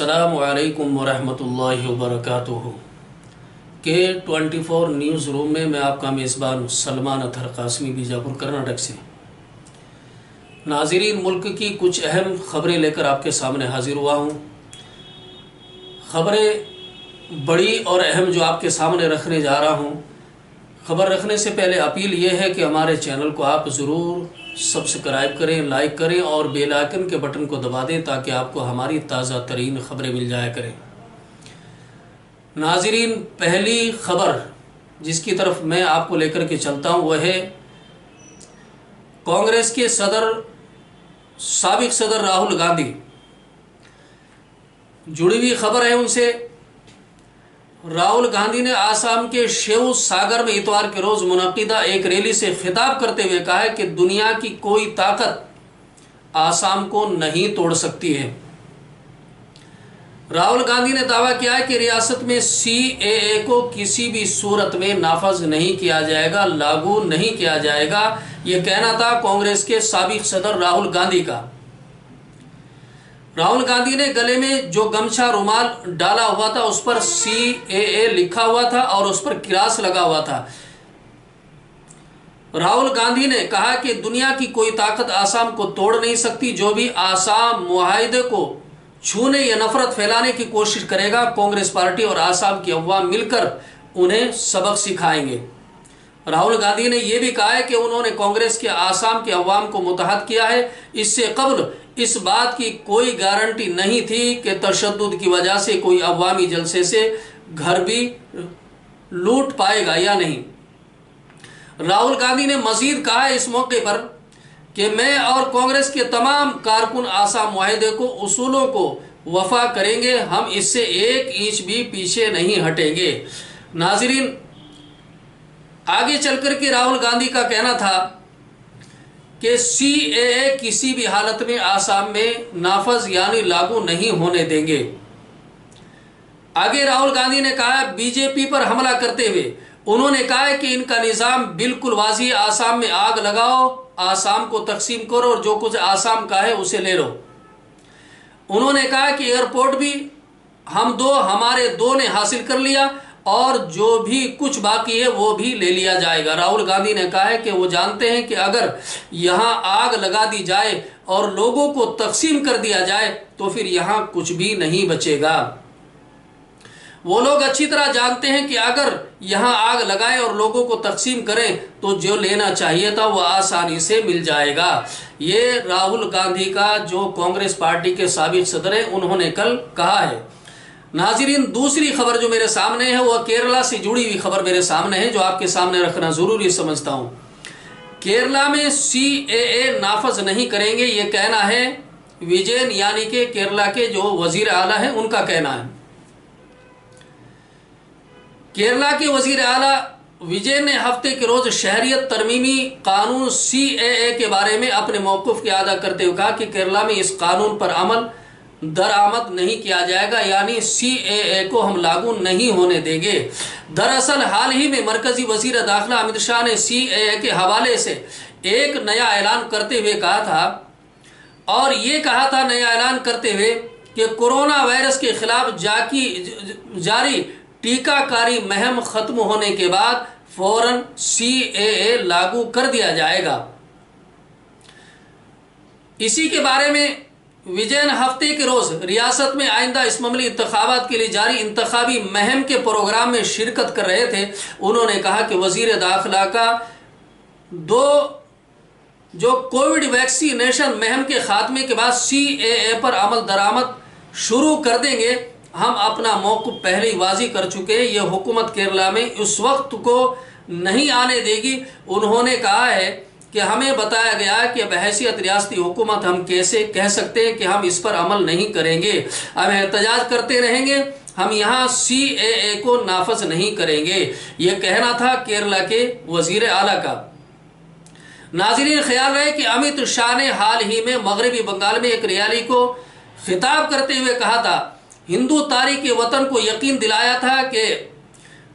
अस्सलामु अलैकुम वरहमतुल्लाहि वबरकातुहू के 24 न्यूज़ रूम में मैं आपका मेज़बान सलमान अतहर कासमी बीजापुर कर्नाटक से। नाज़रीन, मुल्क की कुछ अहम ख़बरें लेकर आपके सामने हाजिर हुआ हूँ। ख़बरें बड़ी और अहम जो आपके सामने रखने जा रहा हूँ। ख़बर रखने से पहले अपील ये है कि हमारे चैनल को आप ज़रूर सब्सक्राइब करें, लाइक करें और बेल आइकन के बटन को दबा दें ताकि आपको हमारी ताज़ा तरीन ख़बरें मिल जाया करें। नाज़रीन, पहली ख़बर जिसकी तरफ मैं आपको लेकर के चलता हूँ वह है कांग्रेस के साबिक सदर राहुल गांधी। जुड़ी हुई खबर है उनसे। राहुल गांधी ने आसाम के शिव सागर में इतवार के रोज मुनक्किदा एक रैली से खिताब करते हुए कहा है कि दुनिया की कोई ताकत आसाम को नहीं तोड़ सकती है। राहुल गांधी ने दावा किया है कि रियासत में सीएए को किसी भी सूरत में नाफज नहीं किया जाएगा, लागू नहीं किया जाएगा। यह कहना था कांग्रेस के साबिक सदर राहुल गांधी का। राहुल गांधी ने गले में जो गमछा रुमाल डाला हुआ था उस पर सीएए लिखा हुआ था और उस पर क्रॉस लगा हुआ था। राहुल गांधी ने कहा कि दुनिया की कोई ताकत आसाम को तोड़ नहीं सकती। जो भी आसाम मुआहिदे को छूने या नफरत फैलाने की कोशिश करेगा, कांग्रेस पार्टी और आसाम की अवाम मिलकर उन्हें सबक सिखाएंगे। राहुल गांधी ने यह भी कहा है कि उन्होंने कांग्रेस के आसाम के अवाम को मुतहद किया है। इससे कबल इस बात की कोई गारंटी नहीं थी कि तशद्दुद की वजह से कोई अवामी जलसे से घर भी लूट पाएगा या नहीं। राहुल गांधी ने मजीद कहा है इस मौके पर कि मैं और कांग्रेस के तमाम कारकुन आसाम मुआहिदे को उसूलों को वफा करेंगे, हम इससे एक इंच भी पीछे नहीं हटेंगे। नाजरीन, आगे चलकर के राहुल गांधी का कहना था कि सीएए किसी भी हालत में आसाम में नाफज यानी लागू नहीं होने देंगे। आगे राहुल गांधी ने कहा बीजेपी पर हमला करते हुए उन्होंने कहा है कि इनका निजाम बिल्कुल वाजी, आसाम में आग लगाओ, आसाम को तकसीम करो और जो कुछ आसाम का है उसे ले लो। उन्होंने कहा कि एयरपोर्ट भी हमारे दो ने हासिल कर लिया और जो भी कुछ बाकी है वो भी ले लिया जाएगा। राहुल गांधी ने कहा है कि वो जानते हैं कि अगर यहाँ आग लगा दी जाए और लोगों को तकसीम कर दिया जाए तो फिर यहाँ कुछ भी नहीं बचेगा। वो लोग अच्छी तरह जानते हैं कि अगर यहाँ आग लगाएं और लोगों को तकसीम करें तो जो लेना चाहिए था वो आसानी से मिल जाएगा। ये राहुल गांधी का जो कांग्रेस पार्टी के साबिक सदर हैं उन्होंने कल कहा है। नाज़रीन, दूसरी खबर जो मेरे सामने है वह केरला से जुड़ी हुई खबर मेरे सामने है जो आपके सामने रखना जरूरी समझता हूं। केरला में सीएए नाफज नहीं करेंगे, यह कहना है विजयन यानी कि केरला के जो वजीर आला है उनका कहना है। केरला के वजीर आला विजय ने हफ्ते के रोज शहरियत तरमीमी कानून सीएए के बारे में अपने मौक़िफ़ की अदा करते हुए कहा कि केरला में इस कानून पर अमल दरामद नहीं किया जाएगा, यानी सीएए को हम लागू नहीं होने देंगे। दरअसल हाल ही में मरकजी वजीर दाखिला अमित शाह ने सीएए के हवाले से एक नया ऐलान करते हुए कहा था और ये कहा था नया ऐलान करते हुए कि कोरोना वायरस के खिलाफ जारी टीकाकारी मुहिम खत्म होने के बाद फौरन सीएए लागू कर दिया जाएगा। इसी के बारे में विजयन हफ्ते के रोज रियासत में आइंदा इसमाली इंतखाबात के लिए जारी इंतखाबी मुहिम के प्रोग्राम में शिरकत कर रहे थे। उन्होंने कहा कि वजीर दाखिला का जो कोविड वैक्सीनेशन मुहिम के खात्मे के बाद सीएए पर अमल दरामद शुरू कर देंगे। हम अपना मौक़िफ़ पहले ही वाजी कर चुके हैं, यह हुकूमत केरला में उस वक्त को नहीं आने देगी। उन्होंने कहा है कि हमें बताया गया है कि बहैसियत रियासती हुकूमत हम कैसे कह सकते हैं कि हम इस पर अमल नहीं करेंगे, हम एहतजाज करते रहेंगे, हम यहाँ सीएए को नाफज नहीं करेंगे। यह कहना था केरला के वजीर आला का। नाज़रीन, ख्याल रहे कि अमित शाह ने हाल ही में मगरबी बंगाल में एक रैली को खिताब करते हुए कहा था, हिंदू तारीख वतन को यकीन दिलाया था कि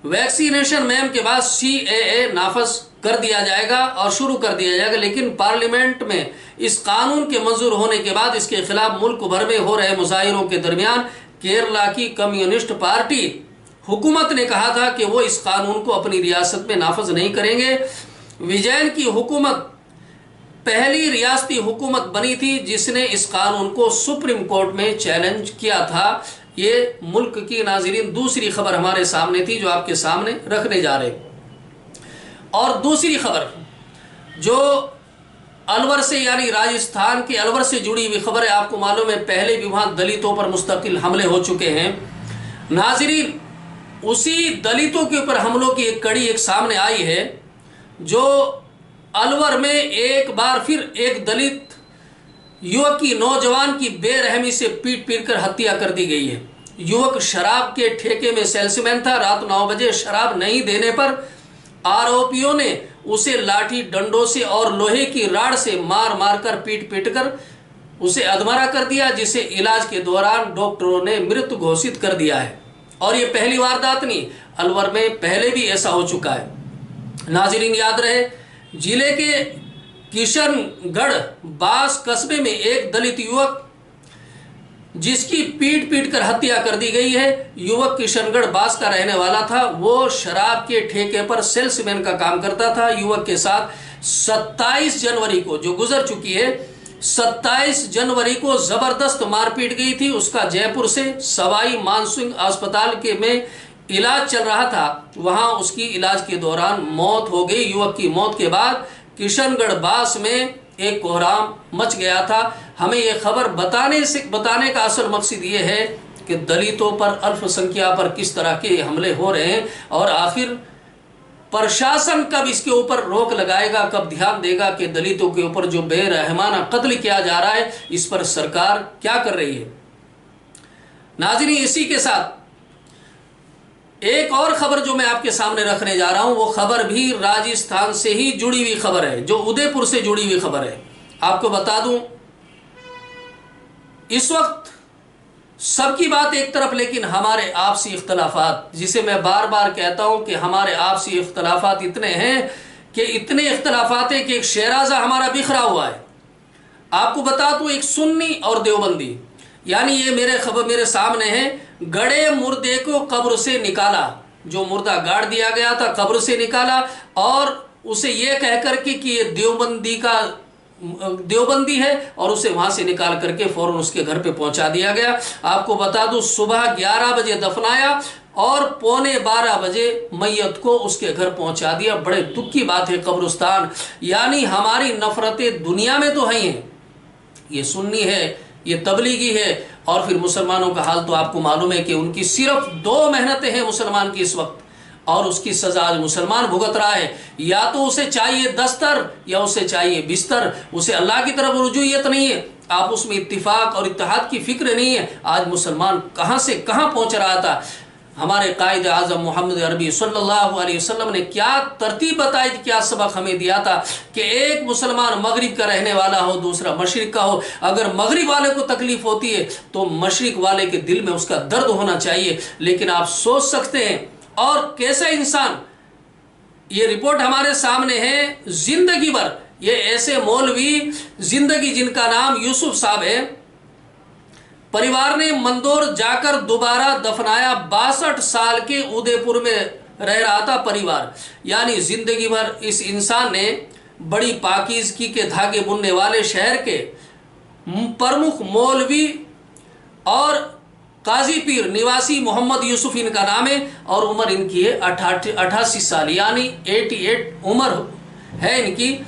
वैक्सीनेशन मुहिम के बाद सीएए नाफज कर दिया जाएगा और शुरू कर दिया जाएगा, लेकिन पार्लियामेंट में इस कानून के मंजूर होने के बाद इसके खिलाफ मुल्क भर में हो रहे मुजाहिरों के दरमियान केरला की कम्युनिस्ट पार्टी हुकूमत ने कहा था कि वो इस कानून को अपनी रियासत में नाफज नहीं करेंगे। विजयन की हुकूमत पहली रियासती हुकूमत बनी थी जिसने इस कानून को सुप्रीम कोर्ट में चैलेंज किया था। ये मुल्क की नाज़रीन दूसरी खबर हमारे सामने थी जो आपके सामने रखने जा रहे। और दूसरी खबर जो अलवर से यानी राजस्थान के अलवर से जुड़ी हुई खबर है। आपको मालूम है पहले भी वहां दलितों पर मुस्तकिल हमले हो चुके हैं। नाज़रीन, उसी दलितों के ऊपर हमलों की एक कड़ी एक सामने आई है जो अलवर में एक बार फिर एक दलित युवक की नौजवान की बेरहमी से पीट पीट कर हत्या कर दी गई है। युवक शराब के ठेके में सेल्समैन था। रात 9 बजे शराब नहीं देने पर आरोपियों ने उसे लाठी डंडों से और लोहे की राड से मार मार कर पीट पीट कर उसे अधमरा कर दिया, जिसे इलाज के दौरान डॉक्टरों ने मृत घोषित कर दिया है। और ये पहली वारदात नहीं, अलवर में पहले भी ऐसा हो चुका है। नाज़रीन, याद रहे जिले के किशनगढ़ बास कस्बे में एक दलित युवक जिसकी पीट पीट कर हत्या कर दी गई है। युवक किशनगढ़ बास का रहने वाला था। वो शराब के ठेके पर सेल्समैन का काम करता था। युवक के साथ 27 जनवरी को जो गुजर चुकी है, 27 जनवरी को जबरदस्त मारपीट गई थी। उसका जयपुर से सवाई मानसिंह अस्पताल के में इलाज चल रहा था। वहां उसकी इलाज के दौरान मौत हो गई। युवक की मौत के बाद किशनगढ़ बास में एक कोहराम मच गया था। हमें यह खबर बताने का असल मकसद ये है कि दलितों पर, अल्पसंख्या पर किस तरह के हमले हो रहे हैं और आखिर प्रशासन कब इसके ऊपर रोक लगाएगा, कब ध्यान देगा कि दलितों के ऊपर जो बेरहमाना कत्ल किया जा रहा है इस पर सरकार क्या कर रही है। नाज़रीन, इसी के साथ एक और खबर जो मैं आपके सामने रखने जा रहा हूं वो खबर भी राजस्थान से ही जुड़ी हुई खबर है, जो उदयपुर से जुड़ी हुई खबर है। आपको बता दूं, इस वक्त सबकी बात एक तरफ, लेकिन हमारे आपसी इख्तलाफात, जिसे मैं बार बार कहता हूं कि हमारे आपसी इख्तलाफात इतने हैं कि इतने इख्तलाफात हैं कि एक शहराजा हमारा बिखरा हुआ है। आपको बता दूं, एक सुन्नी और देवबंदी, यानी ये मेरे सामने है। गड़े मुर्दे को कब्र से निकाला, जो मुर्दा गाड़ दिया गया था कब्र से निकाला और उसे यह कहकर कि ये देवबंदी है और उसे वहां से निकाल करके फौरन उसके घर पे पहुंचा दिया गया। आपको बता दूं, सुबह 11 बजे दफनाया और पौने 12 बजे मैयत को उसके घर पहुंचा दिया। बड़े दुख की बात है। कब्रिस्तान यानी हमारी नफरतें दुनिया में तो हैं, ये सुन्नी है, ये तबलीगी है, और फिर मुसलमानों का हाल तो आपको मालूम है कि उनकी सिर्फ 2 मेहनतें हैं मुसलमान की इस वक्त, और उसकी सजा आज मुसलमान भुगत रहा है। या तो उसे चाहिए दस्तर या उसे चाहिए बिस्तर। उसे अल्लाह की तरफ रुजूयत नहीं है, आप उसमें इत्तिफाक और इत्तेहाद की फिक्र नहीं है। आज मुसलमान कहां से कहां पहुंच रहा था। हमारे कायद आज़म मोहम्मद अरबी सल्लल्लाहु अलैहि वसल्लम ने क्या तरतीब बताई, क्या सबक हमें दिया था कि एक मुसलमान मगरिब का रहने वाला हो, दूसरा मशरिक का हो। अगर मगरिब वाले को तकलीफ होती है तो मशरिक वाले के दिल में उसका दर्द होना चाहिए। लेकिन आप सोच सकते हैं और कैसा इंसान, ये रिपोर्ट हमारे सामने है। जिंदगी भर ये ऐसे मौलवी, जिंदगी जिनका नाम यूसुफ साहब है, परिवार ने मंदोर जाकर दोबारा दफनाया। 62 साल के उदयपुर में रह रहा था परिवार, यानी जिंदगी भर इस इंसान ने बड़ी पाकीज़गी के धागे बुनने वाले शहर के प्रमुख मौलवी और काजी पीर निवासी मोहम्मद यूसुफ इनका नाम है और उम्र इनकी है 88 साल, यानी 88 उम्र है इनकी।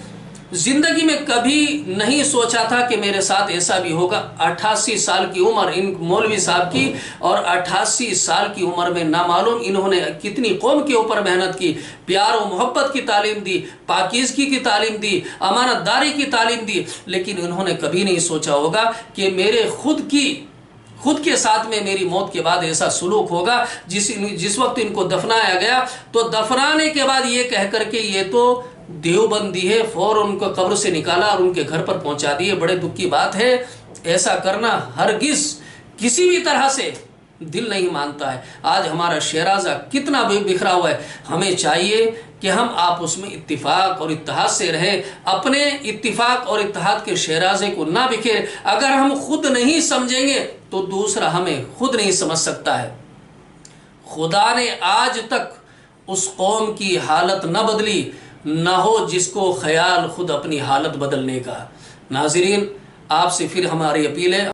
जिंदगी में कभी नहीं सोचा था कि मेरे साथ ऐसा भी होगा। 88 साल की उम्र इन मौलवी साहब की, और 88 साल की उम्र में नामालूम इन्होंने कितनी कौम के ऊपर मेहनत की, प्यार और मोहब्बत की तालीम दी, पाकीज़गी की तालीम दी, अमानतदारी की तालीम दी। लेकिन इन्होंने कभी नहीं सोचा होगा कि मेरे खुद के साथ में मेरी मौत के बाद ऐसा सुलूक होगा। जिस वक्त इनको दफनाया गया तो दफनाने के बाद ये कहकर के ये तो देवबंदी है, फौरन उनको कब्र से निकाला और उनके घर पर पहुंचा दिए। बड़े दुख की बात है। ऐसा करना हरगिज किसी भी तरह से दिल नहीं मानता है। आज हमारा शहराजा कितना भी बिखरा हुआ है, हमें चाहिए कि हम आपस में इत्तिफाक और इत्तेहाद से रहें, अपने इत्तिफाक और इत्तेहाद के शहराजे को ना बिखेर। अगर हम खुद नहीं समझेंगे तो दूसरा हमें खुद नहीं समझ सकता है। खुदा ने आज तक उस कौम की हालत न बदली, न हो जिसको ख्याल खुद अपनी हालत बदलने का। नाज़रीन, आपसे फिर हमारी अपील है।